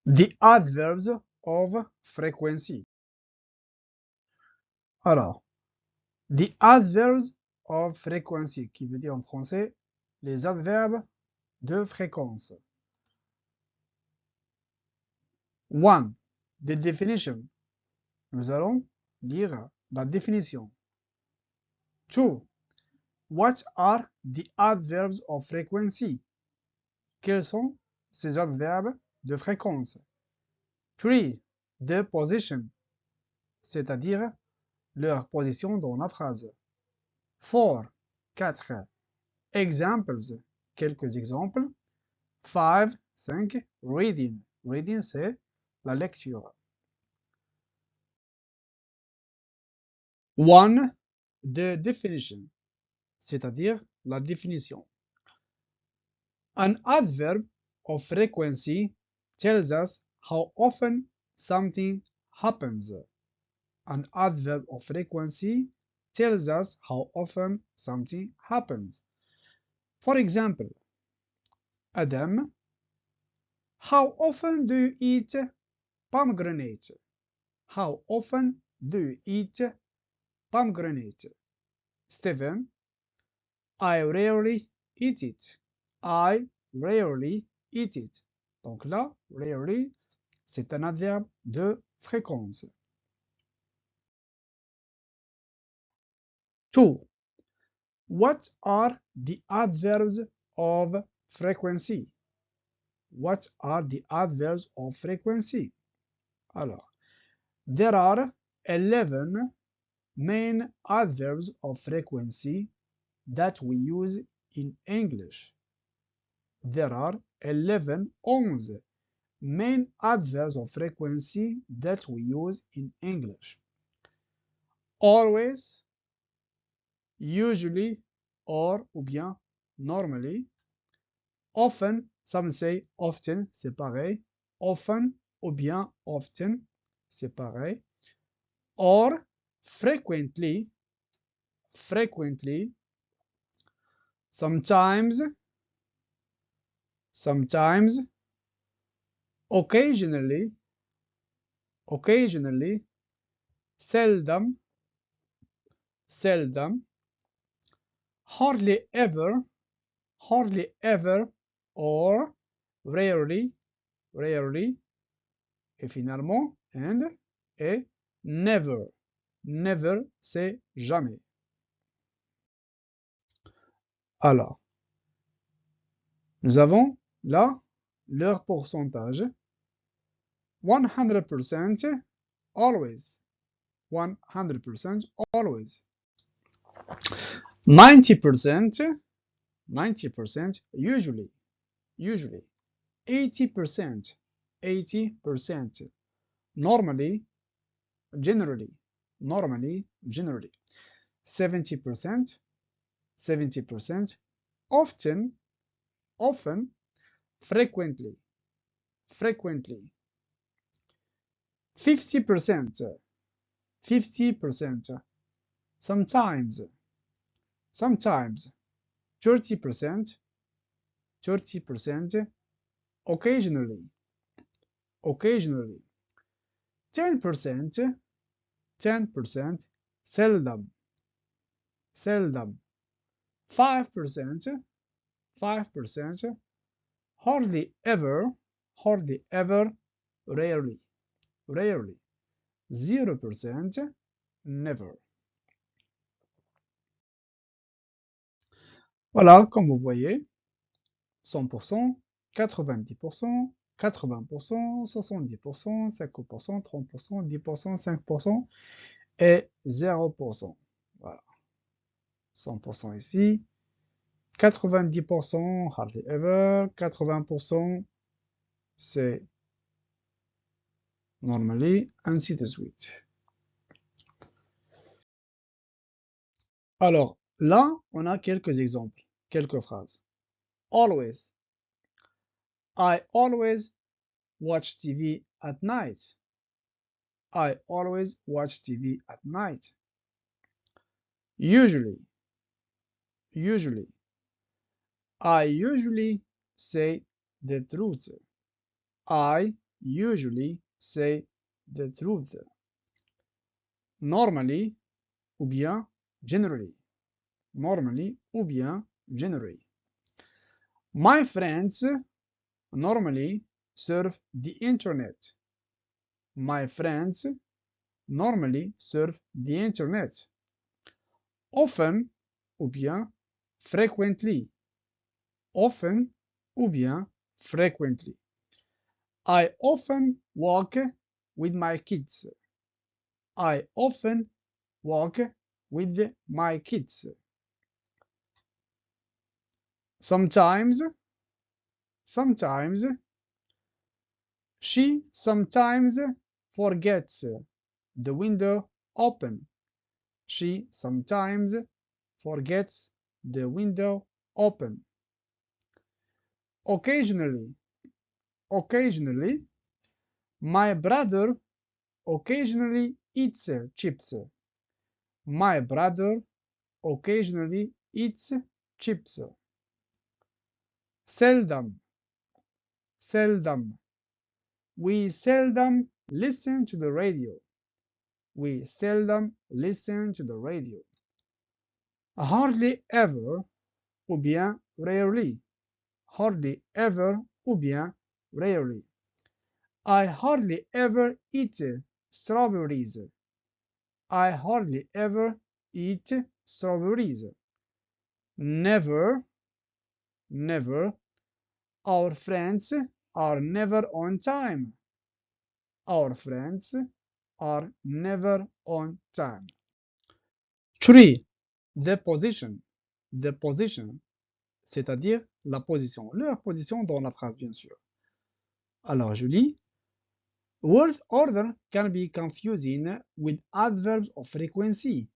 The adverbs of frequency. Alors, the adverbs of frequency, qui veut dire en français les adverbes de fréquence. 1. The definition. Nous allons lire la définition. 2. What are the adverbs of frequency? Quels sont ces adverbes de fréquence? 3. The position, c'est-à-dire leur position dans la phrase. 4. 4. Examples, quelques exemples. 5. 5. Reading. Reading, c'est la lecture. 1. The definition, c'est-à-dire la définition. An adverb of frequency tells us how often something happens. An adverb of frequency tells us how often something happens. For example, Adam, how often do you eat pomegranate? How often do you eat pomegranate? Stephen, I rarely eat it. I rarely eat it. Donc là, rarely, c'est un adverbe de fréquence. 2. What are the adverbs of frequency? What are the adverbs of frequency? Alors, there are 11 main adverbs of frequency that we use in English. There are 11 main adverbs of frequency that we use in English. Always, usually, or ou bien normally. Often, some say often, c'est pareil. Often ou bien often, c'est pareil. Or frequently, frequently. Sometimes, sometimes. Occasionally, occasionally. Seldom, seldom. Hardly ever, hardly ever, or rarely, rarely, et finalement, and, et never. Never, c'est jamais. Alors, nous avons là leur pourcentage. 100% always. 100% always. 90%, 90% usually. Usually. 80%, 80%. Normally, generally. Normally, generally. 70%, 70%. Often, often. Frequently, frequently. 50%, 50%. Sometimes, sometimes. 30%, 30%. Occasionally, occasionally. 10%, 10%. Seldom, seldom. 5%, 5%. Hardly ever, hardly ever. Rarely, rarely. 0%, never. Voilà, comme vous voyez, 100%, 90%, 80%, 70%, 50%, 30%, 10%, 5% et 0%. Voilà. 100% ici. 90%, hardly ever. 80%, c'est normally, ainsi de suite. Alors, là, on a quelques exemples, quelques phrases. Always. I always watch TV at night. I always watch TV at night. Usually. Usually. I usually say the truth. I usually say the truth. Normally ou bien generally. Normally ou bien generally. My friends normally surf the internet. My friends normally surf the internet. Often ou bien frequently. Often ou bien frequently. I often walk with my kids. I often walk with my kids. Sometimes, sometimes, she sometimes forgets the window open. She sometimes forgets the window open. Occasionally, occasionally, my brother occasionally eats chips. My brother occasionally eats chips. Seldom, seldom. We seldom listen to the radio. We seldom listen to the radio. Hardly ever ou bien rarely. Hardly ever ou bien rarely. I hardly ever eat strawberries. I hardly ever eat strawberries. Never, never. Our friends are never on time. Our friends are never on time. 3. The position. The position, c'est-à-dire la position. Leur position dans la phrase, bien sûr. Alors, je lis. Word order can be confusing with adverbs of frequency.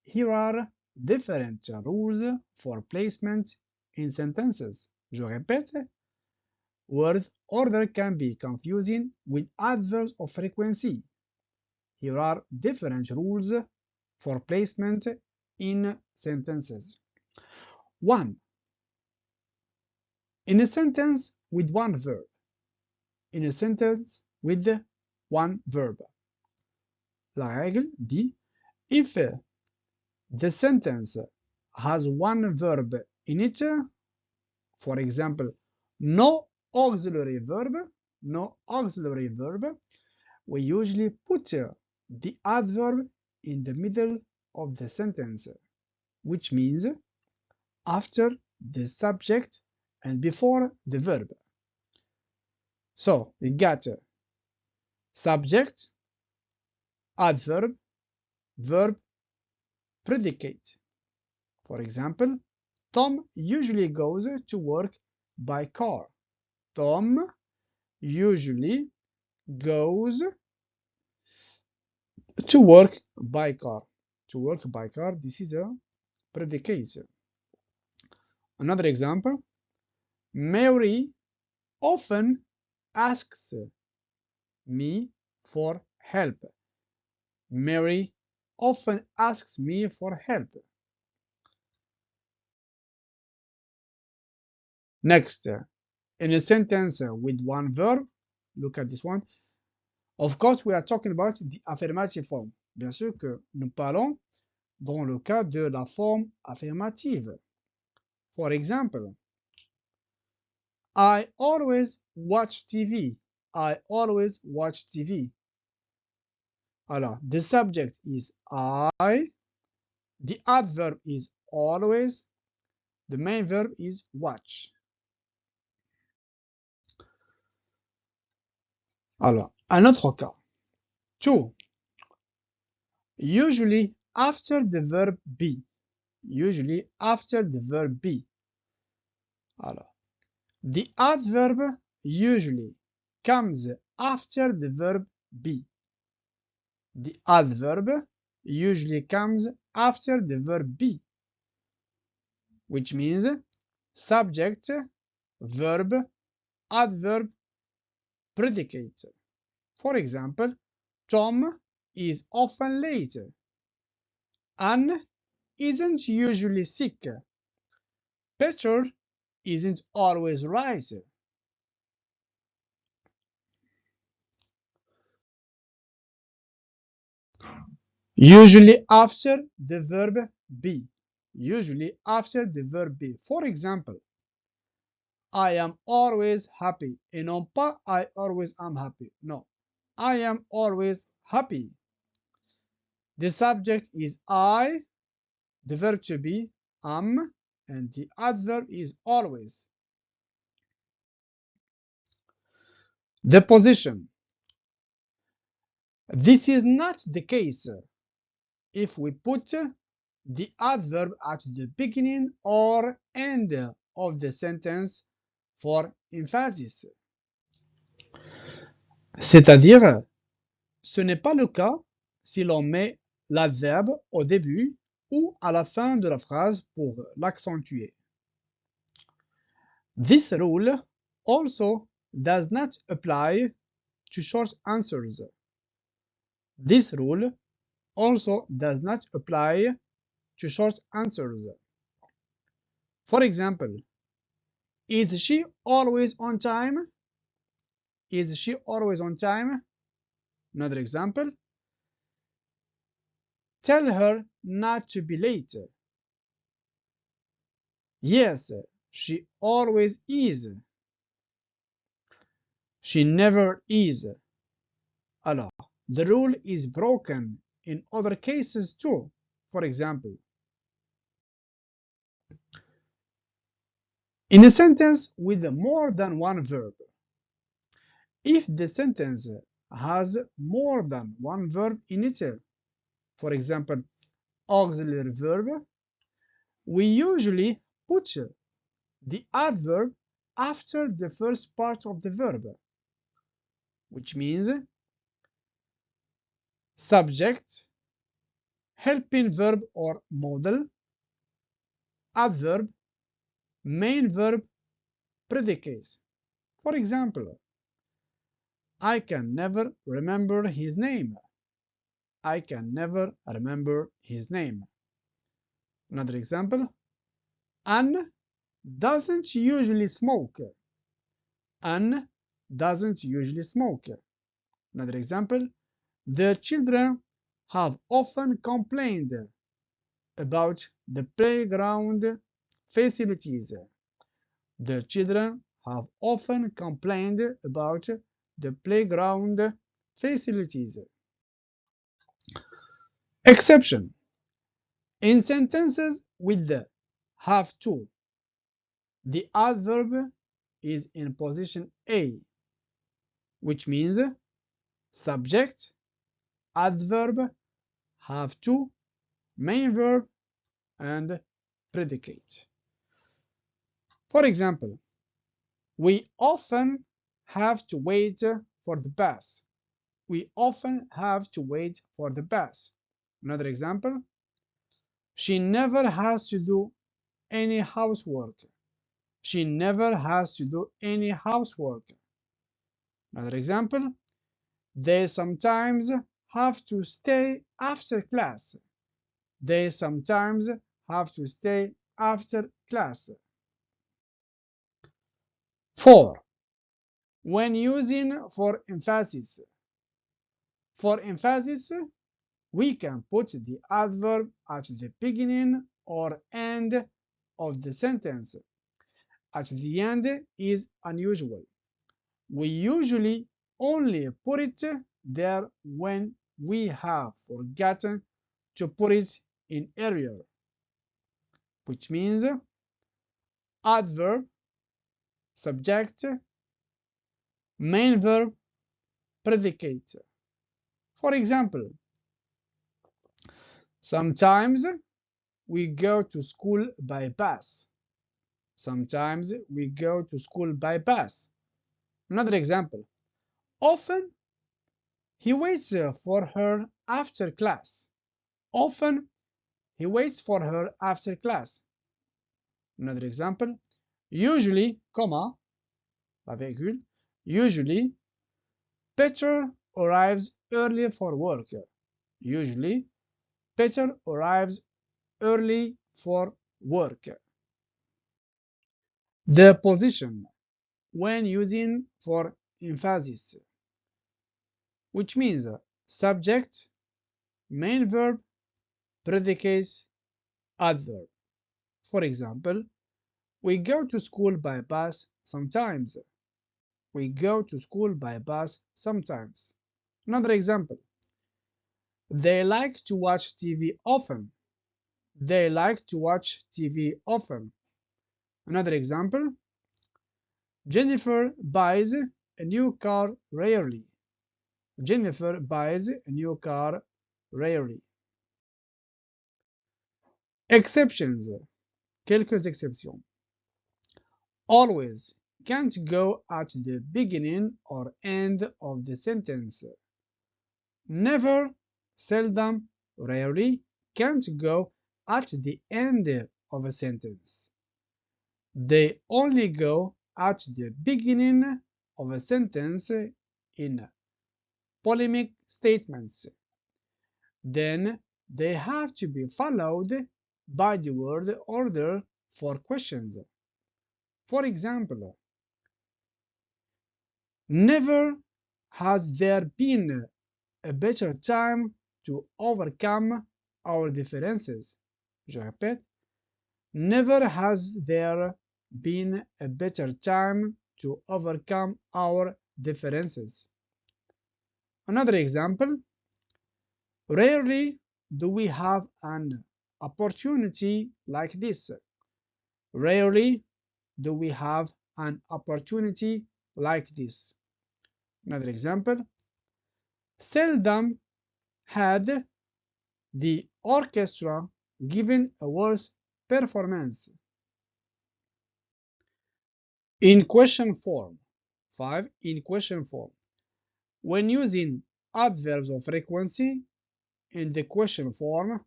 Here are different rules for placement in sentences. Je répète. Word order can be confusing with adverbs of frequency. Here are different rules for placement in sentences. 1. In a sentence with one verb. In a sentence with one verb. La règle dit if the sentence has one verb in it, for example, no auxiliary verb, no auxiliary verb, we usually put the adverb in the middle of the sentence, which means after the subject and before the verb. So we got subject, adverb, verb, predicate. For example, Tom usually goes to work by car. Tom usually goes to work by car. To work by car, this is a predicate. Another example, Mary often asks me for help. Mary often asks me for help. Next, in a sentence with one verb, look at this one. Of course, we are talking about the affirmative form. Bien sûr que nous parlons dans le cas de la forme affirmative. For example, I always watch TV. I always watch TV. Alors, the subject is I, the adverb is always, the main verb is watch. Alors, un autre cas. 2. Usually after the verb be. Usually after the verb be. Alors, the adverb usually comes after the verb be. The adverb usually comes after the verb be, which means subject, verb, adverb, predicate. For example, Tom is often late. Anne isn't usually sick. Peter isn't always right. Usually after the verb be. Usually after the verb be. For example, I am always happy. Et non pas I always am happy. No. I am always happy. The subject is I, the verb to be am, and the adverb is always. The position. This is not the case if we put the adverb at the beginning or end of the sentence for emphasis. C'est-à-dire, ce n'est pas le cas si l'on met l'adverbe au début ou à la fin de la phrase pour l'accentuer. This rule also does not apply to short answers. This rule also does not apply to short answers. For example, is she always on time? Is she always on time? Another example. Tell her not to be late. Yes, she always is. She never is. Alors, the rule is broken in other cases too. For example, in a sentence with more than one verb, if the sentence has more than one verb in it, for example, auxiliary verb, we usually put the adverb after the first part of the verb, which means subject, helping verb or modal, adverb, main verb, predicate. For example, I can never remember his name. I can never remember his name. Another example, Anne doesn't usually smoke. Anne doesn't usually smoke. Another example, the children have often complained about the playground facilities. The children have often complained about the playground facilities. Exception. In sentences with the have to, the adverb is in position A, which means subject, adverb, have to, main verb, and predicate. For example, we often have to wait for the bus. We often have to wait for the bus. Another example, she never has to do any housework. She never has to do any housework. Another example, they sometimes have to stay after class. They sometimes have to stay after class. 4. When using for emphasis. For emphasis, we can put the adverb at the beginning or end of the sentence. At the end is unusual. We usually only put it there when we have forgotten to put it in earlier, which means adverb, subject, main verb, predicate. For example, sometimes we go to school by bus. Sometimes we go to school by bus. Another example, often he waits for her after class. Often he waits for her after class. Another example, usually, comma, la virgule, usually Peter arrives early for work. Usually Peter arrives early for work. The position when using for emphasis, which means subject, main verb, predicates, adverb. For example, we go to school by bus sometimes. We go to school by bus sometimes. Another example, they like to watch TV often. They like to watch TV often. Another example, Jennifer buys a new car rarely. Jennifer buys a new car rarely. Exceptions. Quelques exceptions. Always can't go at the beginning or end of the sentence. Never, seldom, rarely can't go at the end of a sentence. They only go at the beginning of a sentence in polemic statements. Then they have to be followed by the word order for questions. For example, never has there been a better time to overcome our differences. Je répète, never has there been a better time to overcome our differences. Another example, rarely do we have an opportunity like this. Rarely do we have an opportunity like this. Another example, seldom had the orchestra given a worse performance. In question form. 5. In question form. When using adverbs of frequency in the question form,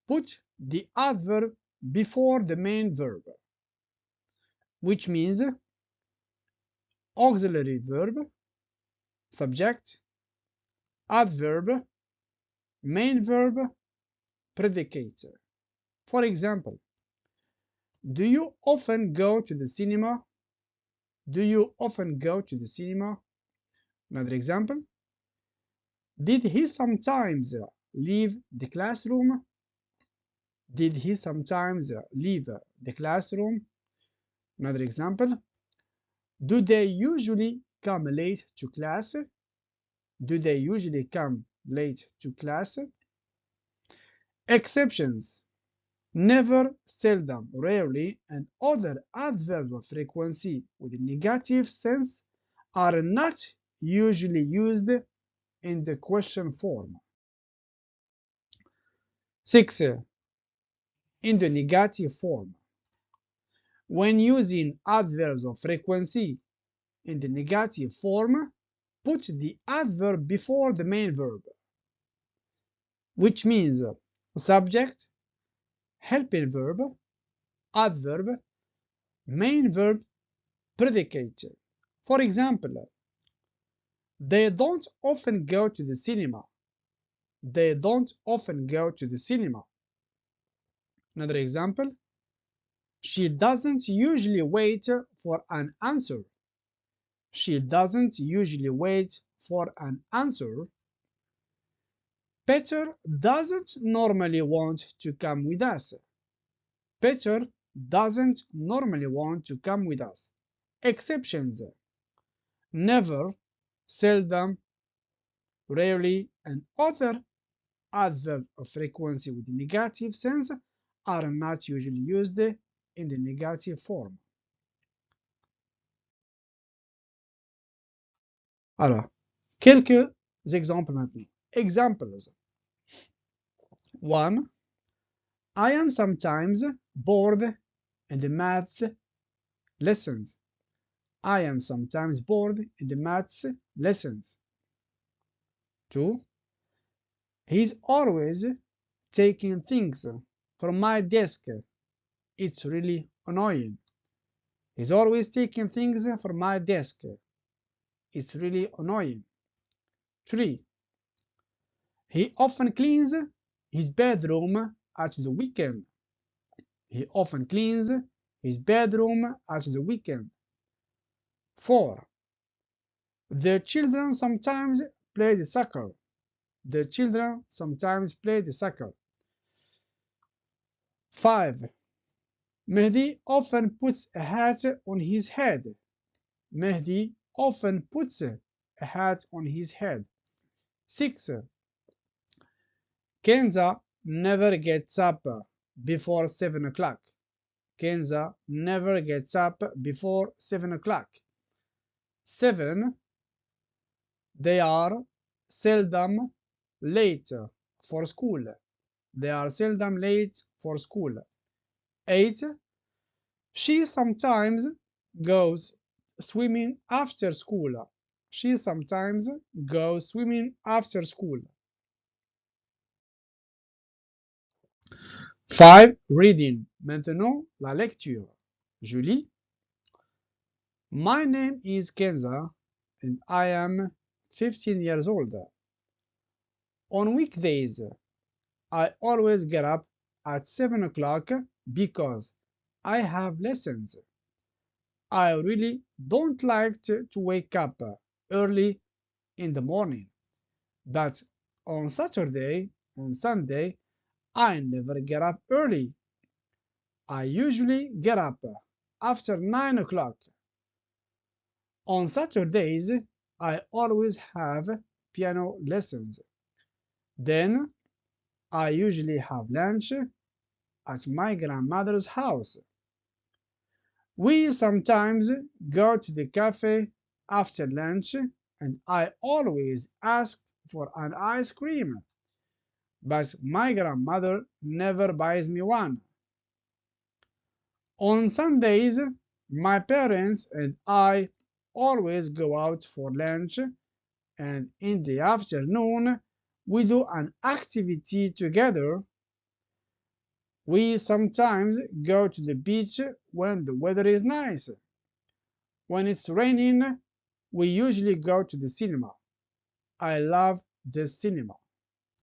put the adverb before the main verb, which means auxiliary verb, subject, adverb, main verb, predicate. For example, do you often go to the cinema? Do you often go to the cinema? Another example, did he sometimes leave the classroom? Did he sometimes leave the classroom? Another example, do they usually come late to class? Do they usually come late to class? Exceptions. Never, seldom, rarely, and other adverbs of frequency with a negative sense are not usually used in the question form. 6. In the negative form. When using adverbs of frequency in the negative form, put the adverb before the main verb, which means subject, helping verb, adverb, main verb, predicate. For example, they don't often go to the cinema. They don't often go to the cinema. Another example, she doesn't usually wait for an answer. She doesn't usually wait for an answer. Peter doesn't normally want to come with us. Peter doesn't normally want to come with us. Exceptions. Never, seldom, rarely, and other adverbs of frequency with the negative sense are not usually used in the negative form. Alors, quelques exemples maintenant. Examples. 1. I am sometimes bored in the math lessons. I am sometimes bored in the maths lessons. 2. He's always taking things from my desk. It's really annoying. He's always taking things from my desk. It's really annoying. 3. He often cleans his bedroom at the weekend. He often cleans his bedroom at the weekend. 4. The children sometimes play soccer. The children sometimes play the soccer. 5. Mehdi often puts a hat on his head. Mehdi often puts a hat on his head. 6. Kenza never gets up before 7 o'clock. Kenza never gets up before 7 o'clock. 7. They are seldom late for school. They are seldom late for school. 8. She sometimes goes swimming after school. She sometimes goes swimming after school. 5. Reading. Maintenant, la lecture. Je lis. My name is Kenza and I am 15 years old. On weekdays, I always get up at 7 o'clock because I have lessons. I really don't like to wake up early in the morning, but on Saturday and Sunday, I never get up early. I usually get up after 9 o'clock. On Saturdays, I always have piano lessons. Then I usually have lunch at my grandmother's house. We sometimes go to the cafe after lunch and I always ask for an ice cream, but my grandmother never buys me one. On Sundays, my parents and I always go out for lunch, and in the afternoon, we do an activity together. We sometimes go to the beach when the weather is nice. When it's raining, we usually go to the cinema. I love the cinema.